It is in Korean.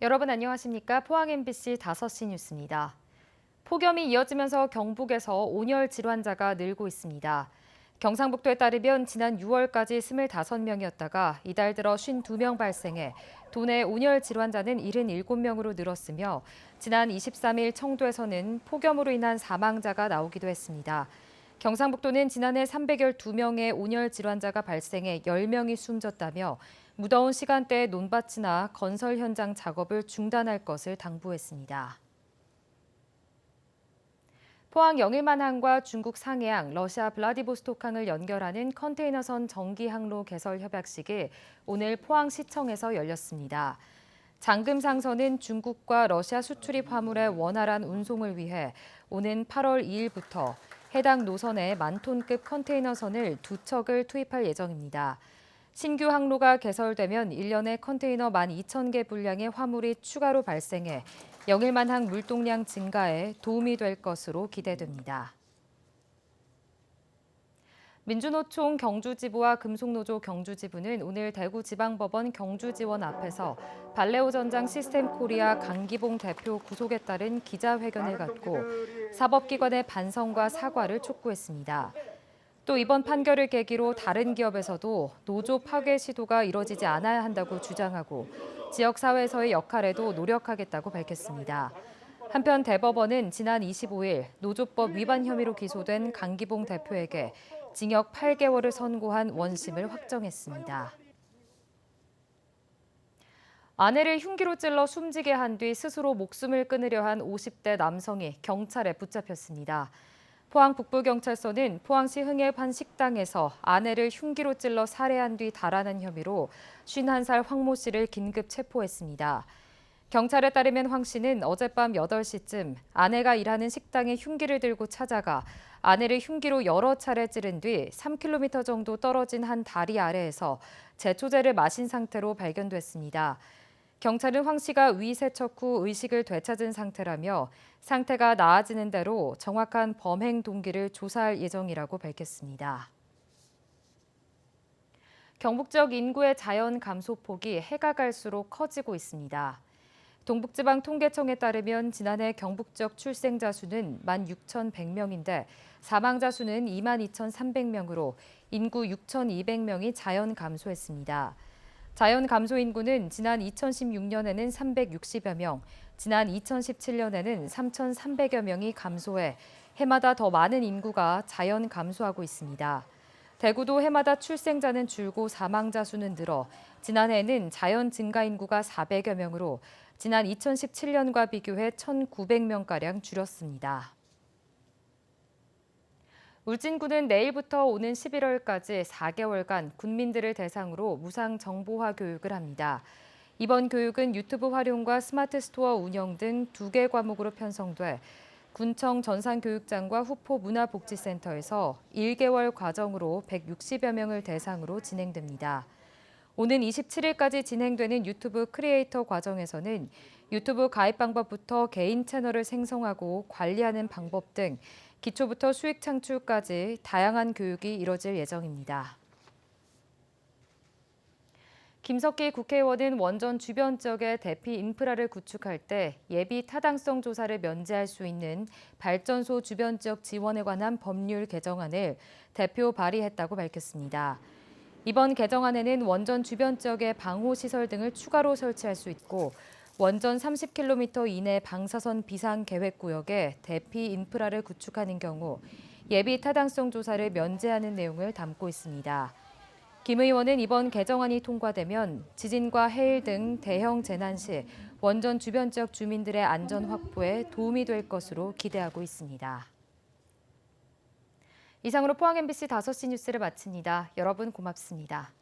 여러분 안녕하십니까? 포항 MBC 5시 뉴스입니다. 폭염이 이어지면서 경북에서 온열 질환자가 늘고 있습니다. 경상북도에 따르면 지난 6월까지 25명이었다가 이달 들어 52명 발생해 도내 온열 질환자는 77명으로 늘었으며 지난 23일 청도에서는 폭염으로 인한 사망자가 나오기도 했습니다. 경상북도는 지난해 312명의 온열 질환자가 발생해 10명이 숨졌다며 무더운 시간대에 논밭이나 건설 현장 작업을 중단할 것을 당부했습니다. 포항 영일만항과 중국 상해항, 러시아 블라디보스토크항을 연결하는 컨테이너선 정기 항로 개설 협약식이 오늘 포항시청에서 열렸습니다. 장금상선은 중국과 러시아 수출입 화물의 원활한 운송을 위해 오는 8월 2일부터 해당 노선에 10,000톤급 컨테이너선을 2척을 투입할 예정입니다. 신규 항로가 개설되면 1년에 컨테이너 12,000개 분량의 화물이 추가로 발생해 영일만항 물동량 증가에 도움이 될 것으로 기대됩니다. 민주노총 경주지부와 금속노조 경주지부는 오늘 대구지방법원 경주지원 앞에서 발레오 전장 시스템코리아 강기봉 대표 구속에 따른 기자회견을 갖고 사법기관의 반성과 사과를 촉구했습니다. 또 이번 판결을 계기로 다른 기업에서도 노조 파괴 시도가 이뤄지지 않아야 한다고 주장하고 지역사회에서의 역할에도 노력하겠다고 밝혔습니다. 한편 대법원은 지난 25일 노조법 위반 혐의로 기소된 강기봉 대표에게 징역 8개월을 선고한 원심을 확정했습니다. 아내를 흉기로 찔러 숨지게 한 뒤 스스로 목숨을 끊으려 한 50대 남성이 경찰에 붙잡혔습니다. 포항 북부경찰서는 포항시 흥앱 한 식당에서 아내를 흉기로 찔러 살해한 뒤 달아난 혐의로 51살 황모 씨를 긴급 체포했습니다. 경찰에 따르면 황 씨는 어젯밤 8시쯤 아내가 일하는 식당에 흉기를 들고 찾아가 아내를 흉기로 여러 차례 찌른 뒤 3km 정도 떨어진 한 다리 아래에서 제초제를 마신 상태로 발견됐습니다. 경찰은 황 씨가 위세척 후 의식을 되찾은 상태라며 상태가 나아지는 대로 정확한 범행 동기를 조사할 예정이라고 밝혔습니다. 경북 지역 인구의 자연 감소폭이 해가 갈수록 커지고 있습니다. 동북지방통계청에 따르면 지난해 경북 지역 출생자 수는 16,100명인데 사망자 수는 22,300명으로 인구 6,200명이 자연 감소했습니다. 자연 감소 인구는 지난 2016년에는 360여 명, 지난 2017년에는 3,300여 명이 감소해 해마다 더 많은 인구가 자연 감소하고 있습니다. 대구도 해마다 출생자는 줄고 사망자 수는 늘어 지난해에는 자연 증가 인구가 400여 명으로 지난 2017년과 비교해 1,900명가량 줄었습니다. 울진군은 내일부터 오는 11월까지 4개월간 군민들을 대상으로 무상 정보화 교육을 합니다. 이번 교육은 유튜브 활용과 스마트 스토어 운영 등 2개 과목으로 편성돼 군청 전산교육장과 후포 문화복지센터에서 1개월 과정으로 160여 명을 대상으로 진행됩니다. 오는 27일까지 진행되는 유튜브 크리에이터 과정에서는 유튜브 가입 방법부터 개인 채널을 생성하고 관리하는 방법 등 기초부터 수익 창출까지 다양한 교육이 이뤄질 예정입니다. 김석기 국회의원은 원전 주변 지역의 대피 인프라를 구축할 때 예비 타당성 조사를 면제할 수 있는 발전소 주변 지역 지원에 관한 법률 개정안을 대표 발의했다고 밝혔습니다. 이번 개정안에는 원전 주변 지역에 방호시설 등을 추가로 설치할 수 있고 원전 30km 이내 방사선 비상 계획구역에 대피 인프라를 구축하는 경우 예비 타당성 조사를 면제하는 내용을 담고 있습니다. 김 의원은 이번 개정안이 통과되면 지진과 해일 등 대형 재난 시 원전 주변 지역 주민들의 안전 확보에 도움이 될 것으로 기대하고 있습니다. 이상으로 포항 MBC 5시 뉴스를 마칩니다. 여러분 고맙습니다.